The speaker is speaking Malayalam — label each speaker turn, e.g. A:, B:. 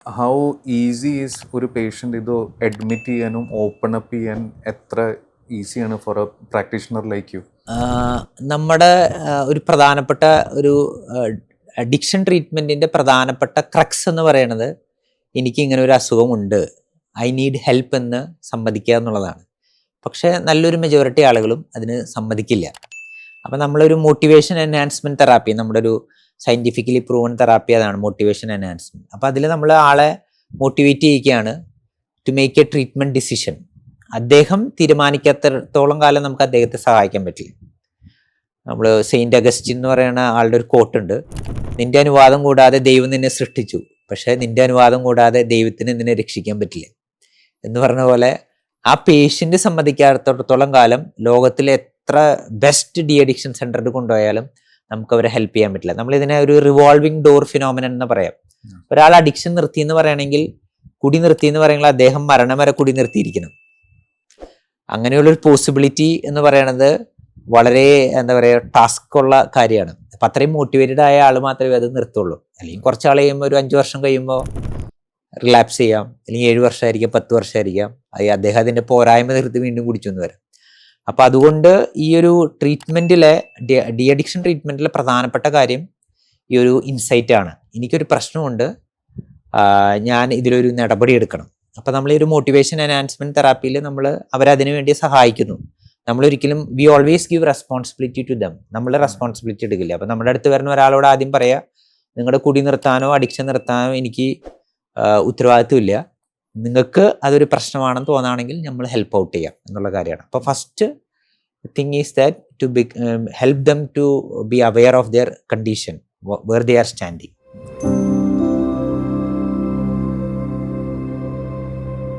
A: ഹൗ ഈസി ഈസ് ഒരു പേഷ്യൻ്റ് ഇത് അഡ്മിറ്റ് ചെയ്യാനും ഓപ്പൺ അപ്പ് ചെയ്യാൻ എത്ര ഈസിയാണ് for a practitioner like you?
B: നമ്മുടെ ഒരു പ്രധാനപ്പെട്ട ഒരു അഡിക്ഷൻ ട്രീറ്റ്മെൻറ്റിൻ്റെ പ്രധാനപ്പെട്ട ക്രക്സ് എന്ന് പറയുന്നത് എനിക്ക് ഇങ്ങനെ ഒരു അസുഖമുണ്ട്, ഐ നീഡ് ഹെൽപ്പ് എന്ന് സമ്മതിക്കുക എന്നുള്ളതാണ്. പക്ഷേ നല്ലൊരു മെജോറിറ്റി ആളുകളും അതിന് സമ്മതിക്കില്ല. അപ്പോൾ നമ്മളൊരു മോട്ടിവേഷൻ എൻഹാൻസ്മെൻറ്റ് തെറാപ്പി, നമ്മുടെ ഒരു സയൻറ്റിഫിക്കലി പ്രൂവൺ തെറാപ്പി അതാണ് മോട്ടിവേഷൻ എൻഹാൻസ്മെൻറ്റ്. അപ്പോൾ അതിൽ നമ്മൾ ആളെ മോട്ടിവേറ്റ് ചെയ്യുകയാണ് to make a treatment decision. അദ്ദേഹം തീരുമാനിക്കാത്തടത്തോളം കാലം നമുക്ക് അദ്ദേഹത്തെ സഹായിക്കാൻ പറ്റില്ല. നമ്മൾ സെയിൻറ്റ് അഗസ്റ്റിൻ എന്ന് പറയുന്ന ആളുടെ ഒരു കോട്ടുണ്ട്, നിന്റെ അനുവാദം കൂടാതെ ദൈവം നിന്നെ സൃഷ്ടിച്ചു, പക്ഷേ നിന്റെ അനുവാദം കൂടാതെ ദൈവത്തിന് നിന്നെ രക്ഷിക്കാൻ പറ്റില്ല എന്ന് പറഞ്ഞ പോലെ ആ പേഷ്യൻ്റ് സമ്മതിക്കാത്തടത്തോളം കാലം ലോകത്തിലെ എത്ര ബെസ്റ്റ് ഡി അഡിക്ഷൻ സെൻറ്ററിൽ കൊണ്ടുപോയാലും നമുക്ക് അവരെ ഹെൽപ്പ് ചെയ്യാൻ പറ്റില്ല. നമ്മളിതിനെ ഒരു റിവോൾവിംഗ് ഡോർ ഫിനോമിനൻ എന്ന് പറയാം. ഒരാൾ അഡിക്ഷൻ നിർത്തി എന്ന് പറയുകയാണെങ്കിൽ, കുടി നിർത്തി എന്ന് പറയുമ്പോൾ അദ്ദേഹം മരണം വരെ കുടി നിർത്തിയിരിക്കണം. അങ്ങനെയുള്ളൊരു പോസിബിലിറ്റി എന്ന് പറയുന്നത് വളരെ എന്താ പറയുക ടാസ്ക് ഉള്ള കാര്യമാണ്. അപ്പം അത്രയും മോട്ടിവേറ്റഡ് ആയ ആൾ മാത്രമേ അത് നിർത്തുള്ളൂ. അല്ലെങ്കിൽ കുറച്ചാൾ കഴിയുമ്പോൾ ഒരു 5 വർഷം കഴിയുമ്പോൾ റിലാപ്സ് ചെയ്യാം, അല്ലെങ്കിൽ 7 വർഷമായിരിക്കാം, 10 വർഷമായിരിക്കാം, അദ്ദേഹം അതിൻ്റെ പോരായ്മ നിർത്തി വീണ്ടും കുടിച്ചു എന്ന് വരാം. അപ്പം അതുകൊണ്ട് ഈ ഒരു ട്രീറ്റ്മെൻറ്റിലെ ഡി അഡിക്ഷൻ ട്രീറ്റ്മെൻറ്റിലെ പ്രധാനപ്പെട്ട കാര്യം ഈ ഒരു ഇൻസൈറ്റ് ആണ്. എനിക്കൊരു പ്രശ്നമുണ്ട്, ഞാൻ ഇതിലൊരു നടപടി എടുക്കണം. അപ്പം നമ്മൾ ഈ ഒരു മോട്ടിവേഷൻ എൻഹാൻസ്മെൻറ്റ് തെറാപ്പിയിൽ നമ്മൾ അവരതിനു വേണ്ടി സഹായിക്കുന്നു. നമ്മളൊരിക്കലും we always give responsibility to them. നമ്മൾ റെസ്പോൺസിബിലിറ്റി എടുക്കില്ല. അപ്പം നമ്മുടെ അടുത്ത് വരുന്ന ഒരാളോട് ആദ്യം പറയാം, നിങ്ങളുടെ കുടി നിർത്താനോ അഡിക്ഷൻ നിർത്താനോ എനിക്ക് ഉത്തരവാദിത്വമില്ല, നിങ്ങൾക്ക് അതൊരു പ്രശ്നമാണെന്ന് തോന്നുകയാണെങ്കിൽ നമ്മൾ ഹെൽപ്പ് ഔട്ട് ചെയ്യാം എന്നുള്ള കാര്യമാണ്. അപ്പോൾ first thing is that to help them to be aware of their condition, where they are standing.